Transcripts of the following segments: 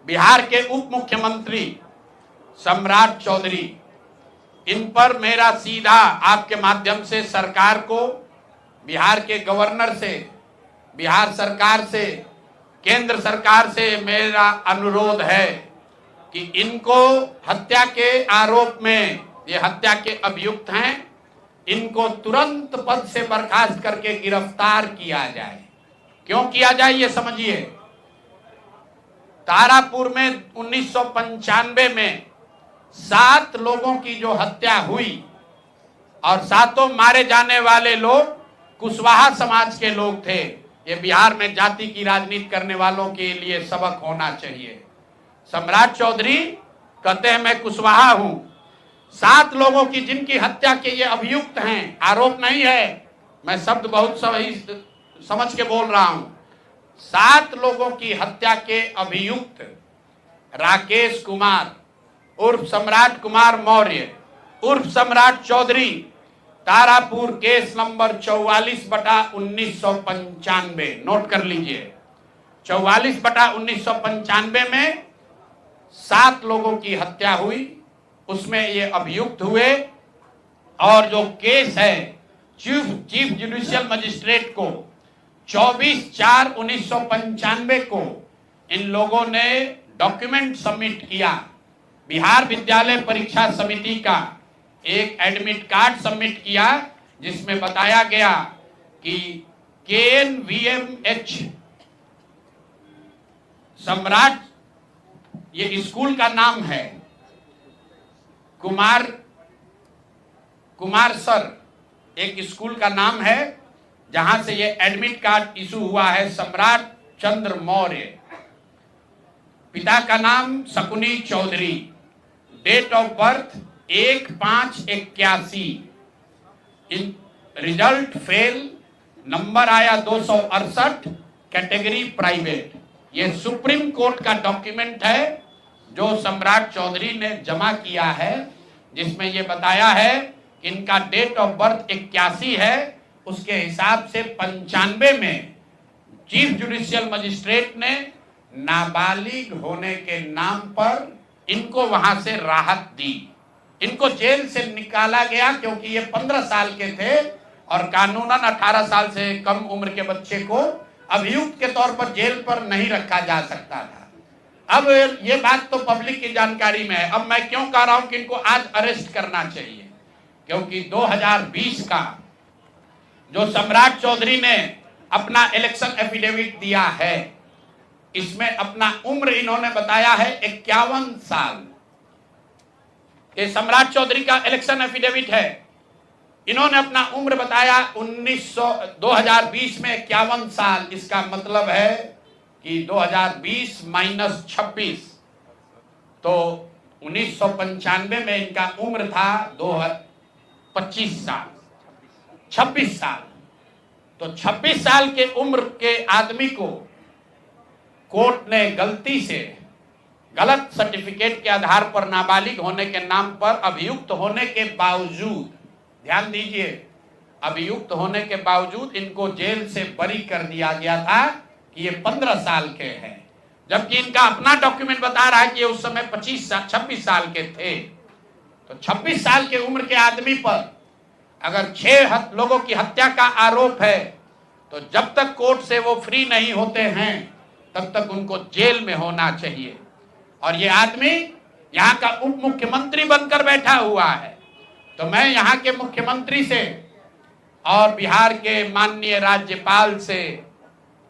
बिहार के उप मुख्यमंत्री सम्राट चौधरी, इन पर मेरा सीधा आपके माध्यम से सरकार को, बिहार के गवर्नर से, बिहार सरकार से, केंद्र सरकार से मेरा अनुरोध है कि इनको हत्या के आरोप में, ये हत्या के अभियुक्त हैं, इनको तुरंत पद से बर्खास्त करके गिरफ्तार किया जाए। क्यों किया जाए ये समझिए। तारापुर में 1995 में 7 लोगों की जो हत्या हुई और 7 मारे जाने वाले लोग कुशवाहा समाज के लोग थे। ये बिहार में जाति की राजनीति करने वालों के लिए सबक होना चाहिए। सम्राट चौधरी कहते हैं मैं कुशवाहा हूं। 7 लोगों की जिनकी हत्या के ये अभियुक्त हैं, आरोप नहीं है, मैं शब्द बहुत सही समझ के बोल रहा हूं। 7 लोगों की हत्या के अभियुक्त राकेश कुमार उर्फ सम्राट कुमार मौर्य उर्फ Samrat Choudhary, Tarapur case number 44/1995, note कर लीजिए। 44/1995 में 7 लोगों की हत्या हुई, उसमें ये अभियुक्त हुए और जो केस है चीफ जुडिशियल मजिस्ट्रेट को 24/4/1995 को इन लोगों ने डॉक्यूमेंट सबमिट किया। बिहार विद्यालय परीक्षा समिति का एक एडमिट कार्ड सबमिट किया जिसमें बताया गया कि KNVMH सम्राट, ये स्कूल का नाम है, कुमार सर एक स्कूल का नाम है जहां से ये एडमिट कार्ड इशू हुआ है। सम्राट चंद्र मौर्य, पिता का नाम Shakuni Choudhary, date of birth 1/5/81, result fail, number आया 268, कैटेगरी प्राइवेट। ये सुप्रीम कोर्ट का डॉक्यूमेंट है जो सम्राट चौधरी ने जमा किया है, जिसमें ये बताया है कि इनका डेट ऑफ बर्थ 81 है, उसके हिसाब से 95 में चीफ जुडिशियल मजिस्ट्रेट ने नाबालिग होने के नाम पर इनको वहां से राहत दी। इनको जेल से निकाला गया क्योंकि ये 15 साल के थे और कानूनन 18 साल से कम उम्र के बच्चे को अभियुक्त के तौर पर जेल पर नहीं रखा जा सकता था। अब ये बात तो पब्लिक की जानकारी में है। अब मैं क्यों कह रहा हूं कि इनको आज अरेस्ट करना चाहिए, क्योंकि 2020 का जो सम्राट चौधरी ने अपना इलेक्शन एफिडेविट दिया है, इसमें अपना उम्र इन्होंने बताया है 51 साल। ये सम्राट चौधरी का इलेक्शन एफिडेविट है। इन्होंने अपना उम्र बताया 2020 में 51 साल। इसका मतलब है कि 2020 - 26, तो 1995 में इनका उम्र था 25 साल, 26 साल। तो 26 साल के उम्र के आदमी को कोर्ट ने गलती से गलत सर्टिफिकेट के आधार पर नाबालिग होने के नाम पर अभियुक्त होने के बावजूद, ध्यान दीजिए, अभियुक्त होने के बावजूद इनको जेल से बरी कर दिया गया था कि ये 15 साल के हैं, जबकि इनका अपना डॉक्यूमेंट बता रहा है कि ये उस समय 26 साल के थे। तो 26 साल के उम्र के आदमी पर अगर 6 लोगों की हत्या का आरोप है, तो जब तक कोर्ट से वो फ्री नहीं होते हैं तब तक उनको जेल में होना चाहिए। और ये आदमी यहाँ का उप मुख्यमंत्री बनकर बैठा हुआ है। तो मैं यहाँ के मुख्यमंत्री से और बिहार के माननीय राज्यपाल से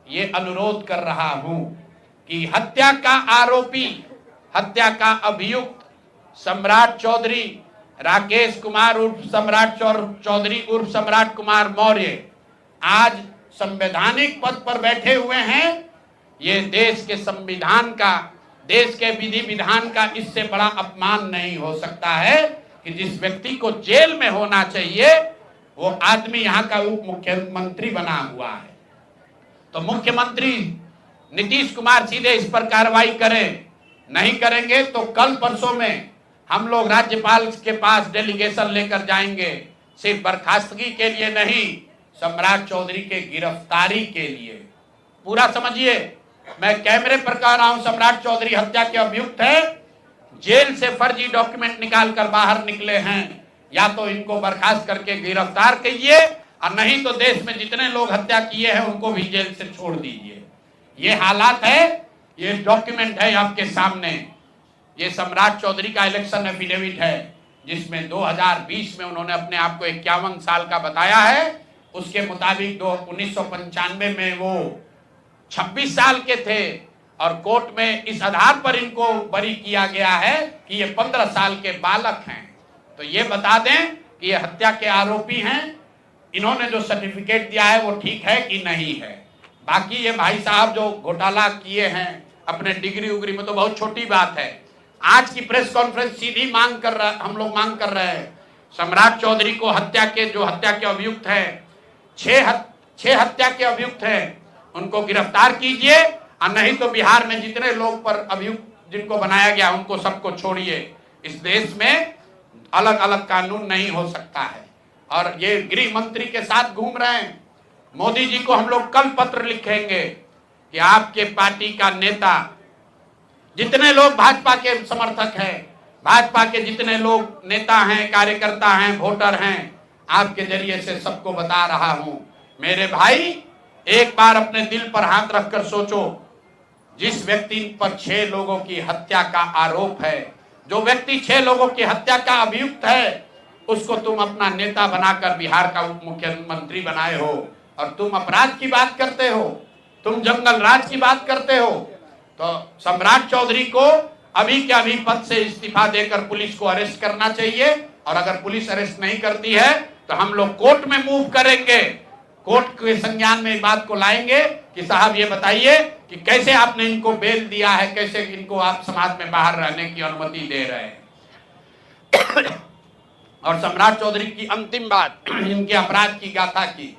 ये अनुरोध कर रहा हूं कि हत्या का आरोपी, हत्या का अभियुक्त सम्राट चौधरी, राकेश कुमार उर्फ सम्राट चौधरी उर्फ सम्राट कुमार मौर्य आज संवैधानिक पद पर बैठे हुए हैं। ये देश के संविधान का, देश के विधि विधान का इससे बड़ा अपमान नहीं हो सकता है कि जिस व्यक्ति को जेल में होना चाहिए वो आदमी यहाँ का उप मुख्यमंत्री बना हुआ है। तो मुख्यमंत्री नीतीश कुमार सीधे इस पर कार्रवाई करें। नहीं करेंगे तो कल परसों में हम लोग राज्यपाल के पास डेलीगेशन लेकर जाएंगे, सिर्फ बर्खास्तगी के लिए नहीं, सम्राट चौधरी के गिरफ्तारी के लिए। पूरा समझिए, मैं कैमरे पर कह रहा हूं, सम्राट चौधरी हत्या के अभियुक्त है, जेल से फर्जी डॉक्यूमेंट निकाल कर बाहर निकले हैं। या तो इनको बर्खास्त करके गिरफ्तार कीजिए और नहीं तो देश में जितने लोग हत्या किए हैं उनको भी जेल से छोड़ दीजिए। ये हालात है, ये डॉक्यूमेंट है आपके सामने। ये सम्राट चौधरी का इलेक्शन एफिडेविट है जिसमें 2020 में उन्होंने अपने आप को 51 साल का बताया है। उसके मुताबिक 1995 में वो 26 साल के थे और कोर्ट में इस आधार पर इनको बरी किया गया है कि ये 15 साल के बालक हैं। तो ये बता दें कि ये हत्या के आरोपी हैं। इन्होंने जो सर्टिफिकेट दिया है वो ठीक है कि नहीं है। बाकी ये भाई साहब जो घोटाला किए हैं अपने डिग्री उग्री में, तो बहुत छोटी बात है। आज की प्रेस कॉन्फ्रेंस सीधी हम लोग मांग कर रहे हैं, सम्राट चौधरी को हत्या के अभियुक्त है, 6 हत्या के अभियुक्त हैं, उनको गिरफ्तार कीजिए और नहीं तो बिहार में जितने लोग पर अभियुक्त जिनको बनाया गया उनको सबको छोड़िए। इस देश में अलग अलग कानून नहीं हो सकता है। और ये गृह मंत्री के साथ घूम रहे हैं। मोदी जी को हम लोग कल पत्र लिखेंगे कि आपके पार्टी का नेता, जितने लोग भाजपा के समर्थक हैं, भाजपा के जितने लोग नेता हैं, कार्यकर्ता हैं, वोटर हैं, आपके जरिए से सबको बता रहा हूं, मेरे भाई एक बार अपने दिल पर हाथ रखकर सोचो। जिस व्यक्ति पर 6 लोगों की हत्या का आरोप है, जो व्यक्ति 6 लोगों की हत्या का अभियुक्त है, उसको तुम अपना नेता बनाकर बिहार का उप मुख्यमंत्री बनाए हो और तुम अपराध की बात करते हो, तुम जंगल राज की बात करते हो। तो सम्राट चौधरी को अभी के अभी पद से इस्तीफा देकर पुलिस को अरेस्ट करना चाहिए और अगर पुलिस अरेस्ट नहीं करती है तो हम लोग कोर्ट में मूव करेंगे, कोर्ट के संज्ञान में बात को लाएंगे कि साहब ये बताइए कि कैसे आपने इनको बेल दिया है, कैसे इनको आप समाज में बाहर रहने की अनुमति दे रहे हैं। और सम्राट चौधरी की अंतिम बात, इनके अपराध की गाथा की,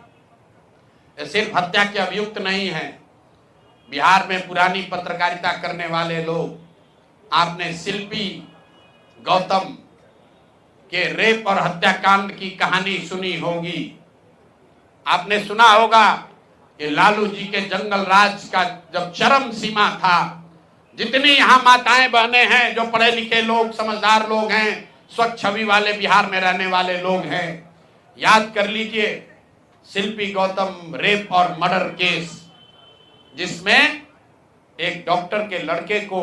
सिर्फ हत्या के अभियुक्त नहीं है। बिहार में पुरानी पत्रकारिता करने वाले लोग, आपने शिल्पी गौतम के रेप और हत्याकांड की कहानी सुनी होगी। आपने सुना होगा कि लालू जी के जंगल राज का जब चरम सीमा था, जितनी यहाँ माताएं बहने हैं, जो पढ़े लिखे लोग, समझदार लोग हैं, स्वच्छ छवि वाले बिहार में रहने वाले लोग हैं, याद कर लीजिए शिल्पी गौतम रेप और मर्डर केस, जिसमें एक डॉक्टर के लड़के को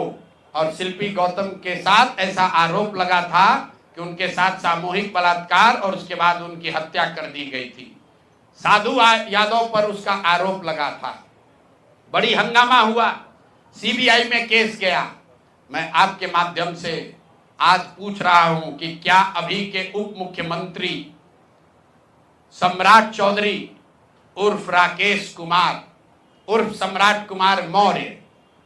और शिल्पी गौतम के साथ ऐसा आरोप लगा था कि उनके साथ सामूहिक बलात्कार और उसके बाद उनकी हत्या कर दी गई थी। साधु यादव पर उसका आरोप लगा था, बड़ी हंगामा हुआ, सीबीआई में केस गया। मैं आपके माध्यम से आज पूछ रहा हूं कि क्या अभी के उप मुख्यमंत्री सम्राट चौधरी उर्फ राकेश कुमार उर्फ सम्राट कुमार मौर्य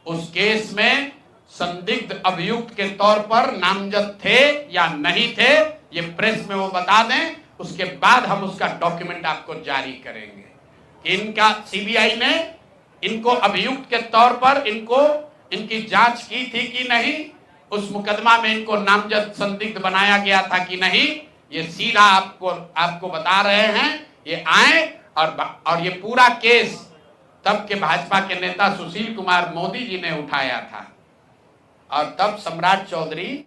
उस केस में संदिग्ध अभियुक्त के तौर पर नामजद थे या नहीं थे, ये प्रेस में वो बता दें, उसके बाद हम उसका डॉक्यूमेंट आपको जारी करेंगे कि इनका सीबीआई ने इनको अभियुक्त के तौर पर इनकी जांच की थी कि नहीं, उस मुकदमा में इनको नामजद संदिग्ध बनाया गया था कि नहीं। ये सीधा आपको बता रहे हैं। ये आए और ये पूरा केस तब के भाजपा के नेता सुशील कुमार मोदी जी ने उठाया था और तब सम्राट चौधरी